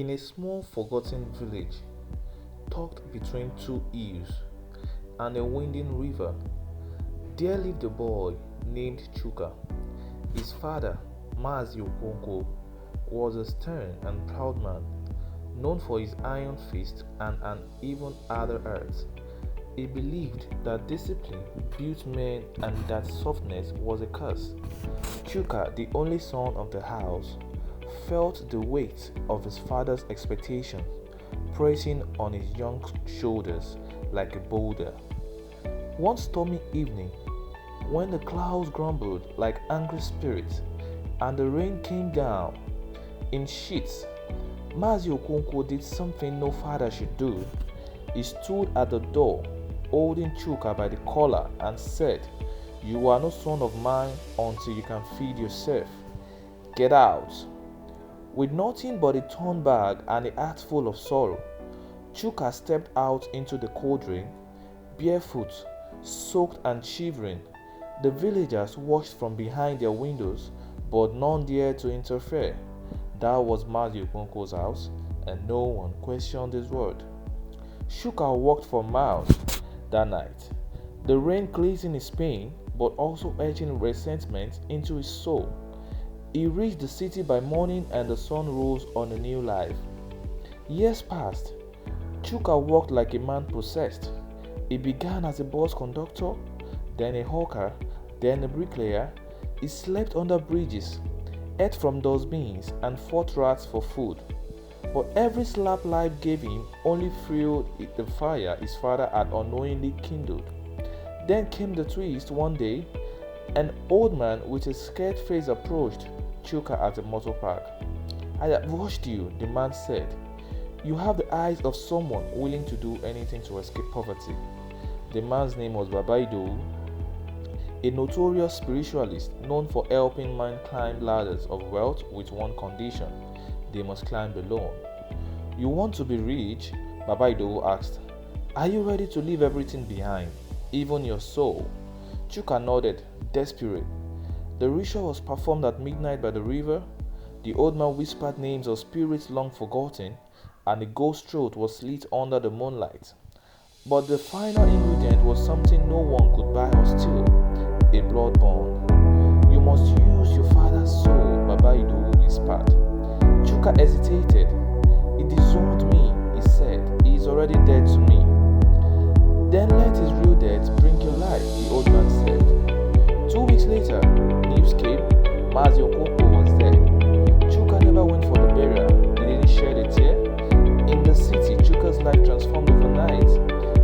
In a small forgotten village, tucked between two hills and a winding river, there lived a boy named Chuka. His father, Mazi Okonkwo, was a stern and proud man, known for his iron fist and an even harder heart. He believed that discipline built men and that softness was a curse. Chuka, the only son of the house, felt the weight of his father's expectations pressing on his young shoulders like a boulder. One stormy evening, when the clouds grumbled like angry spirits and the rain came down in sheets, Mazi Okonkwo did something no father should do. He stood at the door, holding Chuka by the collar, and said, "You are no son of mine until you can feed yourself. Get out." With nothing but a torn bag and a heart full of sorrow, Chuka stepped out into the cold rain, barefoot, soaked and shivering. The villagers watched from behind their windows, but none dared to interfere. That was Mazi Okonkwo's house, and no one questioned his word. Chuka walked for miles that night, the rain cleansing his pain, but also etching resentment into his soul. He reached the city by morning and the sun rose on a new life. Years passed. Chuka walked like a man possessed. He began as a bus conductor, then a hawker, then a bricklayer. He slept under bridges, ate from dustbins, and fought rats for food. But every slap life gave him only fueled the fire his father had unknowingly kindled. Then came the twist one day. An old man with a scared face approached Chuka at the motor park. "I have watched you," the man said. "You have the eyes of someone willing to do anything to escape poverty." The man's name was Baba Idowu, a notorious spiritualist known for helping men climb ladders of wealth with one condition: they must climb alone. "You want to be rich?" Baba Idowu asked. "Are you ready to leave everything behind, even your soul?" Chuka nodded, desperate. The ritual was performed at midnight by the river. The old man whispered names of spirits long forgotten, and a ghost throat was slit under the moonlight. But the final ingredient was something no one could buy or steal: a blood bond. "You must use your father's soul," Baba Idowu whispered. Chuka hesitated. "He disowned me," he said. "He is already dead to me." "Then let his real death bring your life," the old man said. 2 weeks later, news came. Mazi Okonkwo was dead. Chuka never went for the burial. He didn't shed a tear. In the city, Chuka's life transformed overnight.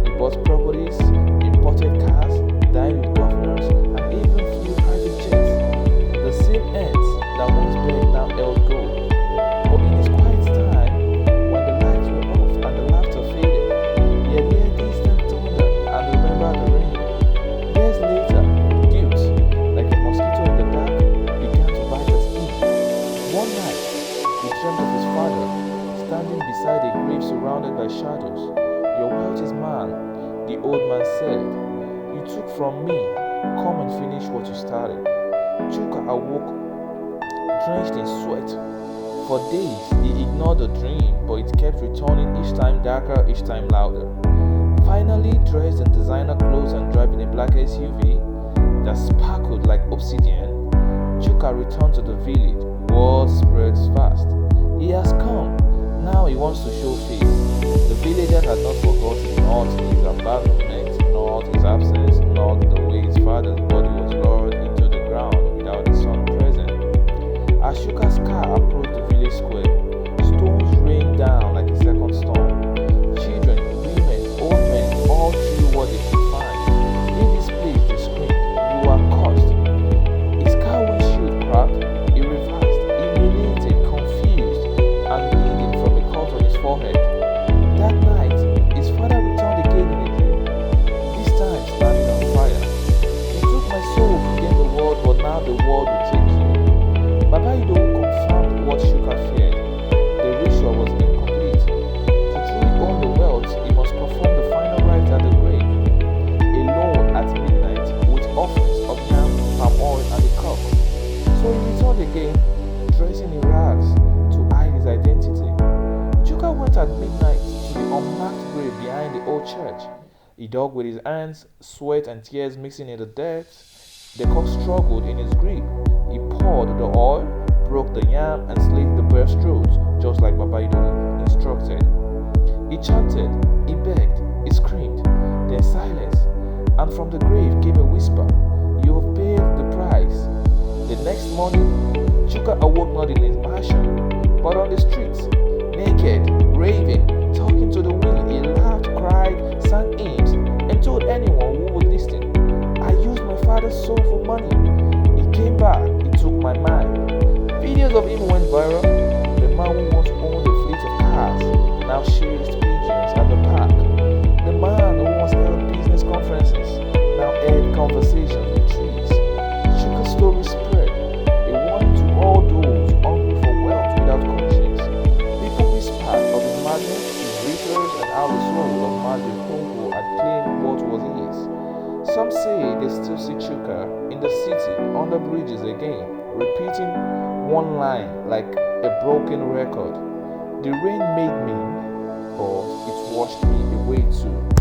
He bought properties, imported cars, dined with governors, and even flew private jets. The same ends that once begged now held gold. But in his quiet time, when the lights were off and the laughter faded, he had heard distant thunder and remembered the rain. Years later, guilt, like a mosquito in the dark, began to bite at him. One night, he dreamt of his father, standing beside a grave surrounded by shadows. "Your wealth is mine," the old man said. "You took from me. Come and finish what you started." Chuka awoke, drenched in sweat. For days, he ignored the dream, but it kept returning, each time darker, each time louder. Finally, dressed in designer clothes and driving a black SUV that sparkled like obsidian, Chuka returned to the village. Word spreads fast. He has come. Now he wants to show face. The villagers had not forgotten not his abandonment, not his absence, not the way his father's body was lowered into the ground without the son present. As Chuka's car approached the village square, stones rained down like a second storm. Children, women, old men all threw what they could find. "Leave this place," they screamed. "You are cursed." His car windshield cracked. He reversed, humiliated, confused, and bleeding from a cut on his forehead. That night, his father returned again in a dream, this time standing on fire. "You took my soul to gain the world, but now the world will take you." Baba Idowu confirmed went at midnight to the unmarked grave behind the old church. He dug with his hands, sweat and tears mixing in the dirt. The cock struggled in his grip. He poured the oil, broke the yam, and slit the bear's throat, just like Babaido instructed. He chanted, he begged, he screamed, then silence, and from the grave came a whisper, "You have paid the price." The next morning, Chuka awoke not in his mansion, but on the streets, naked, raving, talking to the wind. He laughed, cried, sang hymns, and told anyone who would listen, "I used my father's soul for money. He came back, he took my mind." Videos of him went viral. The man who once owned a fleet of cars now chased pigeons at the park. The man who once held business conferences now held conversations with trees. Chuka's story spread, a warning to all those hungry for wealth without conscience. People whispered of his madness, his riches, and how the soul of Magic Kongo had claimed what was his. Some say they still see Chuka in the city under bridges again, repeating one line like a broken record. "The rain made me, but it washed me away too."